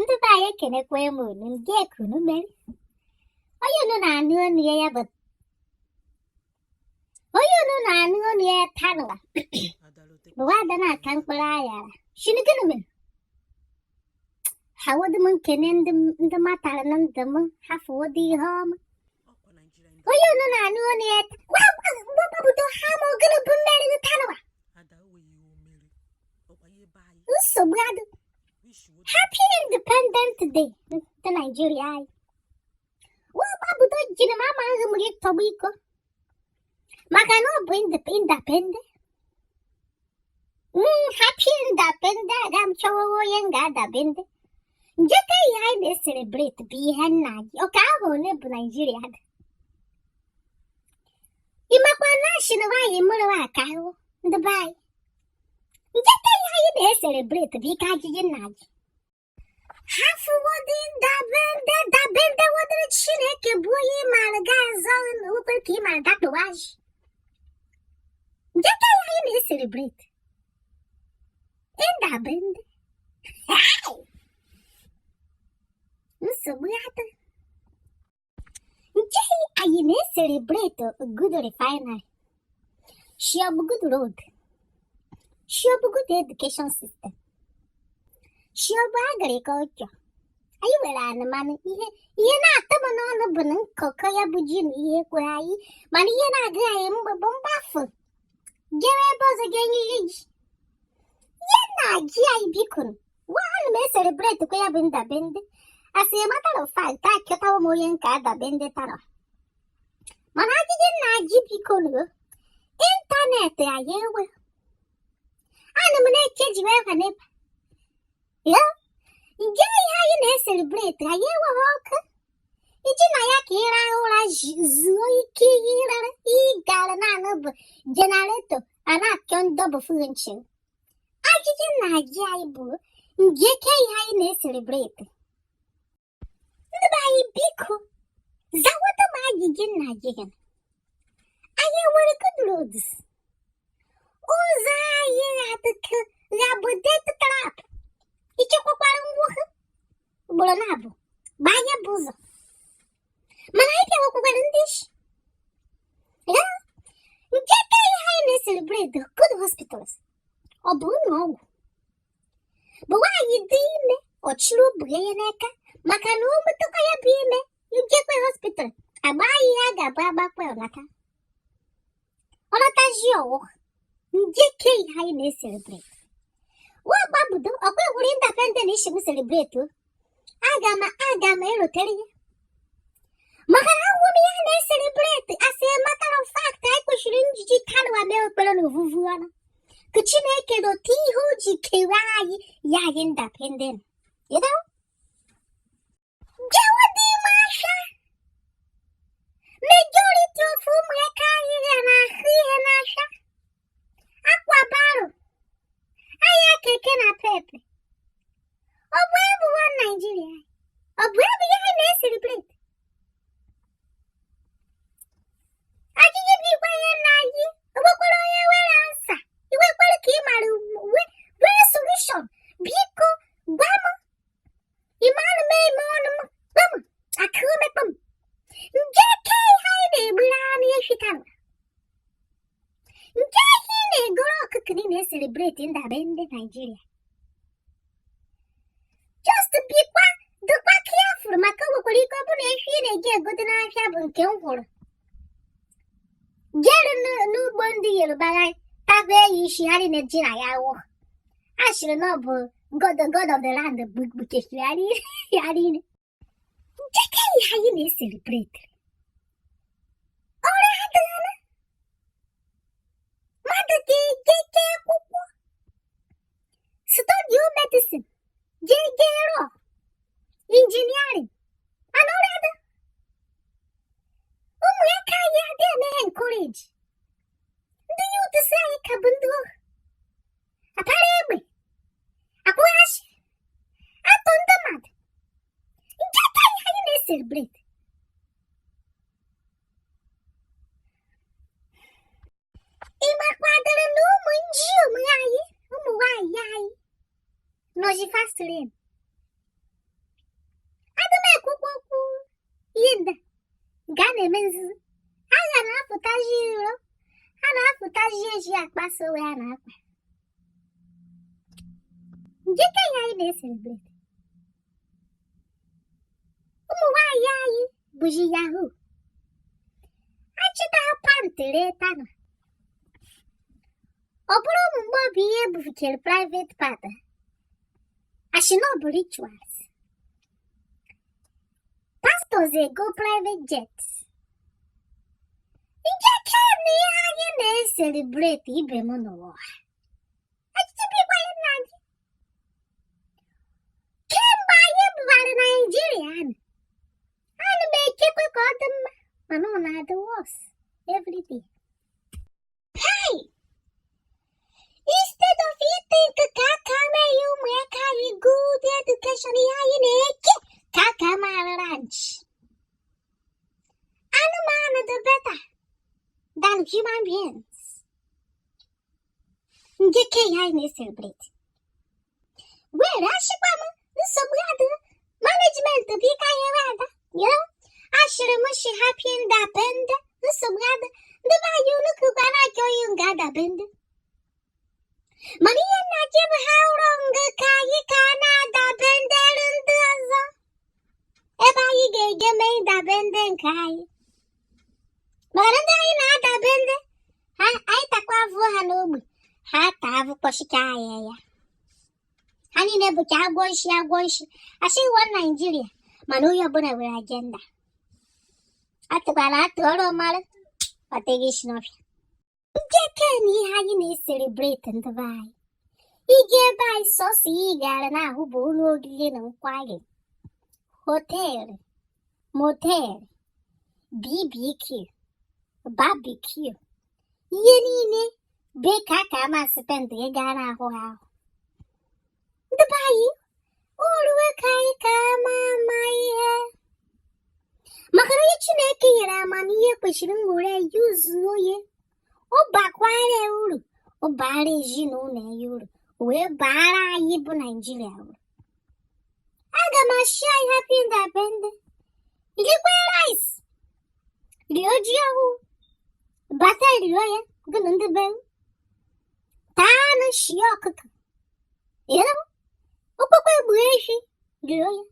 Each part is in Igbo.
ndị be anyị ekenekwa m unu ndị ekunu mere onye unu na-anụ ọnụ ya bụ onye unu na-anụ ọnụ ya tanụwa bụ Adanatamkpuruaghara shinu gịnị mere ha wodị m nkene ndị matara na ndụ m ha fụwodị ihe ọma onye unu na-anụ ọnụ ya gbapụta ha ma ogene bụ mmeri tanụwa nsogbu adụ Happy Independent Day to Nigeria. What about the Jinama Tobico? Macano bring the Indapende. Happy Indapende, I'm showing Adabende. Jetta I celebrate Bihanna, Okavo nib Nigeria. Imakwana Shinawai Murawaka, the bay. Jetta I celebrate Bikaji. Half what Indapende what the Chineke boy Malagazon Upper Kima Datuash. Jetta I celebrate Indapende. How? So we had I celebrate a good refinery. She have a good road. She have a good education system. She have agriculture. I will an man ye not the banana cocoa bujin ye quay, money and I am bombaffle. Give a buzz again each. Yena Gi Bicon. One may celebrate the Indapende. As a matter of fact, I cut our moyen cada bendetara. Managin Naji Picono. Internet, I will. Animate cage where a nip. Yeah? Gay high celebrate, I will walk. Ijinayaki ora zuiki e galanano generato, and action double function. I didn't jaibu. Gay high celebrate. The Biko Zawata Magigin Nagigan. I were good roads. Oh, Zaya at the Labudet trap. It's a Bolanabu. Baya Buzo. Manaka Wakugandish. Yeah? Get a celebrate the good hospitals. Or Bruno. But why you deem or Chlu Brianeka? Makano Mutokaya Bime, you get my hospital. I buy Yaga Baba Pelnata. Onatagio, JK Highness celebrate. What Babu do? A good Indapende celebrate too. Agama Eroteria. Makana women celebrate. As a matter of fact, I could shrink Kanwa Melpelon Vuvuana. Kuchineke do Tiho Jikirai Indapende. You know? Jawadi Masha Majority of whom and Asha Aquabaro Ayakekena Pepe. Or wherever one Nigeria. Or wherever you celebrate. I give you Wayanagi. What will I answer? You will keep my where solution. Biko, Bama. Iman may mon. I could make them. JK Hide Blani Shitan. JK Goro cooking celebrate Indapende, Nigeria. Just to be the back here for Macao combination and get good enough have kill for. Get a new bondi but I have where she had in a gin. I should know God the God of the land, the book because Yadi. Jackie, how you celebrate? All right, Mother J. Studio medicine, J. Engineering, and all other. Where can you encourage? Do you decide Kabundo? A parable, a wash, a thundermad. Celebrate. Ima quadra no mundio, mãe. Vamos lá, ai. Nós de fast lane. ekwukwu yinda gana emenzu aga na apụtaji iro a na-apụtaji eji akpaso ya na akpa njike ya anyị na-eselebrate ụmụ nwaanyị anyị bụji yahoo achịta ha pantere tana ọ bụrụ ụmụ mgbe ọ bụ ihe ebufichere private part ashinobu rituals pastors ego private jets njike na ihe anyị na-eselebrate ibe m n'ụwa echitibikwa nna gị kemgbe anyị bụbara Naijiria ana m ekekwe ka ọ dị mma mana ọ na-adị worse every day. Hey! Instead of eating ka aka mee ụmụaka anyị good education ihe anyị na-eke ka aka mara ranch. Anụmanụ dị better than human beings. Njike ihe anyị na-celebrate. Were ashịkwa m nsogbu adị management bụ ike anyị ada. Ashịrị m shi happy INdapende nsogbu adị ndị be anyị unu kwara aka onye nga adapende. Mana ihe nna-achị bụ ha wrong ka anyị ka na-adapendere ndị ọzọ ebe anyị ga-eje mee ịdapende nke anyị. Mana ndị anyị na-adapende anyị takwa avụ ha n'ogbe ha taa avụ kpọchicha anyị ya. Ha niile bụcha agwọ nshi asị ịwọ Naijiria mana onye ọbụla nwere agenda. Atụkwala atụ ọrụ ọmara ọteghị isi n'ọfịa. Njeke na ihe anyị na-eselebrate ndị be anyị. Ije ebe anyị sọsọ ihe gara n'ahụ bụ ụlọ oriri na nkwari, họteelụ, moteelụ, BBQ, barbecue, ihe niile be ka amasị pendụ ị gaa n'ahụ ahụ. Ndị be anyị oruwe ka anyị ka ama ihe maka na onye Chineke nyere amamihe kwesịrị nwere yuzuo ya ọ bakwara uru ọ bara ezinụlọ ya uru wee bara anyị bụ Naijiria uru. Aga m ashị anyị happy INdapende rikwa rice rio ji ọhụụ bata rio ya gị na ndị be taa na shie ọkụkọ okpokpo egbu ehi rio ya.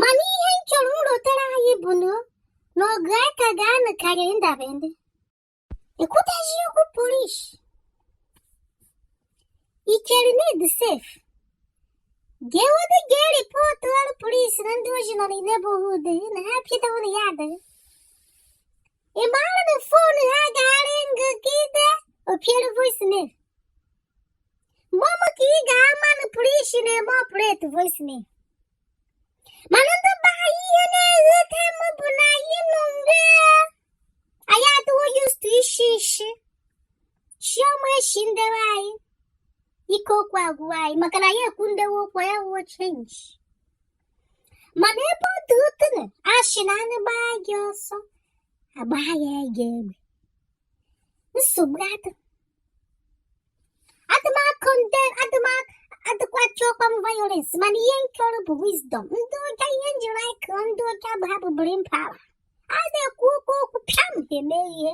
Mana ihe m chọrọ nrụtara anyị bụ na ọgụ aka ga-anọ karịrị INdapende. Ekwutazi okwu polish ichere need safe ga-ewede ga-eripọtụ ọrụ polisi na ndị oji nọ na neighborhood na ha pịtawụrụ ya adịghị. Ị maara na fon ha ga-arị ngụgide opiere voicemail mgbe ka ị ga-ama na polisi na-eme operate voicemail. Mana ndị be anyị ihe na-eghete m bụ na anyị nọ mgbe anyị adịwo used to ishi chiọma eshi ndewe anyị ike okwu agwụwa anyị maka na anyị ekwu ndewe okwu ya wuo change. Mana ebe ọ dị otene ashị na anụ gbaa gị ọsọ agbaa ya ege egbe nsogbu adịkwa chọkwa m violence mana ihe nkọrọ bụ wisdom. Ndị ọcha ihe njiri aka ndị ọcha bụ ha bụ brain power. A na-ekwu okwu pịam eme ihe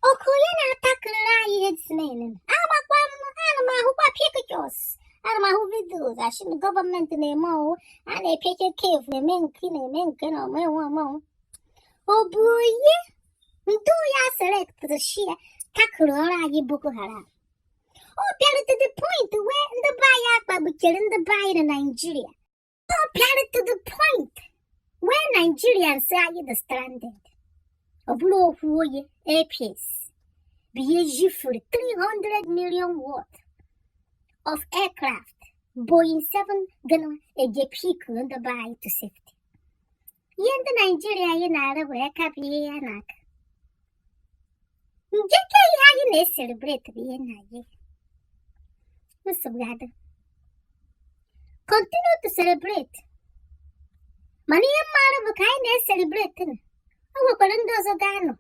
ọkụ ya na-atakịrịrị anyị hedsmen. Amakwa m ana m ahụkwa pictures ana m ahụ videos ashị na gọọmenti na-eme ọwụ a na-epeche kevu eme nke na omenwe ọ bụ onye ndị ya selectịrị shia takịrị ọrụ anyị Boko Haram. Ọ bịara to the point where ndị be anyị akpagbuchere ndị be anyị na Nigeria. Ọ bịara to the point where Nigerians anyị dị stranded. Ọ bụrụ okwu onye APS bụ ihe jifuru 300 million worth of aircraft Boeing 7 gana ejepik ndị be anyị to safety. Ihe ndị Nigeria anyị na-arụ bụ aka bụ ihe ya n'aka. Njeke ihe anyị na-eselebrate bụ ihe na gị. Continue to celebrate. Mana ihe mmadụ bụ ka anyị na-eselebrate na o nwekwara ndị ọzọ ga-anọ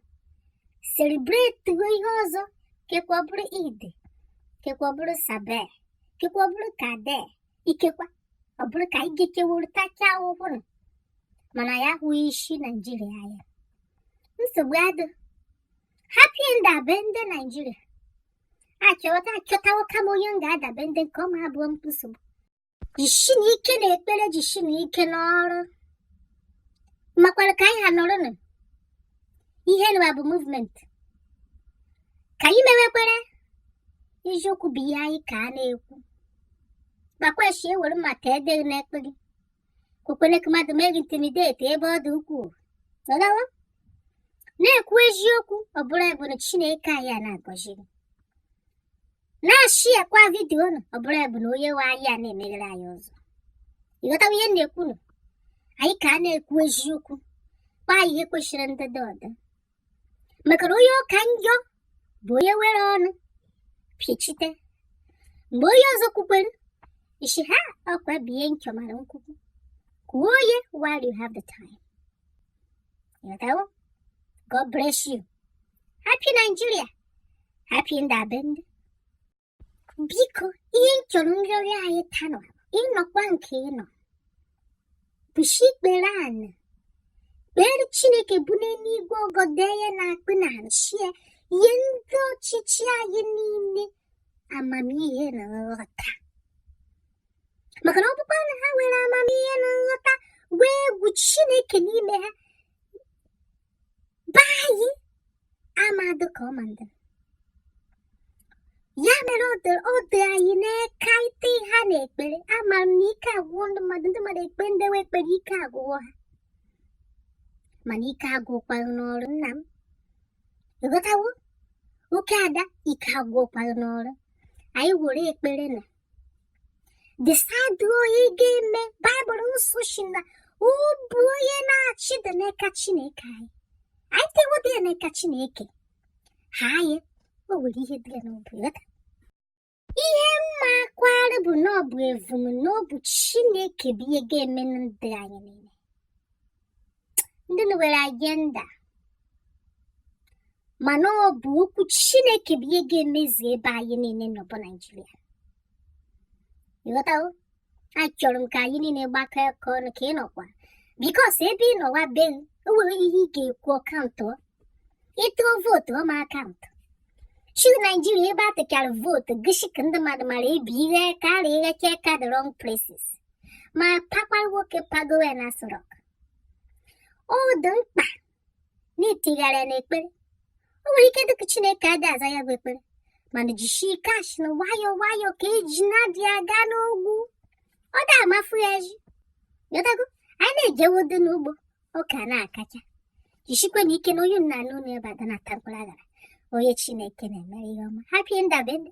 celebrate ihe ọzọ kekwa bụrụ Eid, kekwa bụrụ Sabe, kekwa bụrụ Kade, ikekwa ọ bụrụ ka anyị gekewuru tachaa ụkwụrụ mana ya hụ isi Naijiria ya. Nsogbu adị hapụ INdapende Naijiria achọtawo kama onye m ga-adapende nke ọma abụọ m nsogbu. Jishi na ike na ekpere, jishi na ike n'ọrụ. Makwara ka anyị ha nọrọ nụ ihe nwa bụ movement ka anyị mewekwere eziokwu bụ ihe anyị ka a na-ekwu. Gbakwashi ewere maka edeghị n'ekpe gị kwekwere ka mmadụ mee gị intimidate ebe ọ dị ukwuu. Ọgawa na-ekwu eziokwu ọ bụrụ bụ na Chineke anyị a na-agọzi gị. Na-ashị akwa vidiyo nụ ọ bụrụ bụ na onye nwe anyị a na-emeghere anyị ụzọ. Ịghọtawa ihe na-ekwu nụ anyị ka a na-ekwu eziokwu kwa anyị ihe kwesịrị ndịda ọda. Maka na onye ọka njọ bụ onye were ọnụ pịachite mgbe onye ọzọ kwukwere isi ha ọkwa bụ ihe nchọmara nkwukwu. Kwuo onye while you have the time. Ịghọtawo? God bless you. Happy Nigeria. Happy INdapende. Biko ihe nchọrọ nrịọrịa anyị tanụ ịnọkwa nke ịnọ bụshi ikpere ana kpere Chineke bụ n'eluigwe ọgọdọ ya na-akpụ na nshie ihe ndị ọchịchị anyị niile amamihe na nghọta. Maka na ọ bụkwa na ha nwere amamihe na nghọta wee egwu Chineke n'ime ha baa anyị amadụ ka ọ mandụ. Ya mere ọ dị anyị n'aka ite ha na-ekpere. Ama m na ike agwụwo ndị mmadụ ekpe ndewe ekpere ike agwụwo ha mana ike agwụkwaghị n'ọrụ. Nna m ịghọtawo? Oke ada ike agwụkwaghị n'ọrụ. Anyị were ekpere na decide onye ga-eme. Baịbụl nsọ si na ọ bụ onye na-achị dị n'aka Chineke anyị. Anyị tewo dị n'aka Chineke ha anyị o nwere ihe dị n'obi. Ihe mma akwara bụ na ọ bụ evum na ọ bụ Chineke bụ ihe ga-eme na ndụ anyị niile. Ndị nwere agenda mana ọ bụ okwu Chineke bụ ihe ga-emezu ebe anyị niile n'ọbụ Naijiria. Ịghọtawo? Achọrọ m ka anyị niile gbakọ aka ọnụ ka ị nọkwa bikos ebe ị nọwa be o nwere ihe ị ga-ekwu ọkaụntụ ịtụọ vootu ọma akaụntụ chi Naijiria ebe a tụchara vootu gosi ka ndị mmadụ mara ebi ihe karịa irecha ka the wrong places ma pakwara nwoke pagowe na Asụrọk. Ọ dị mkpa na itigharị n'ekpere. O nwere ike dịka Chineke adị aza ya bụ ekpere mana jishi kash na nwayọọ ka eji na-adị aga n'ugwu ọ dị amafu ya ji. Yotago anyị na-ejewodo n'ugbo ụka na-akacha jishikwe na ike na onye nna n'ụlọ ebe Adanatamkpuruaghara onye Chineke na-emere ihe ọma. Happy INdapende.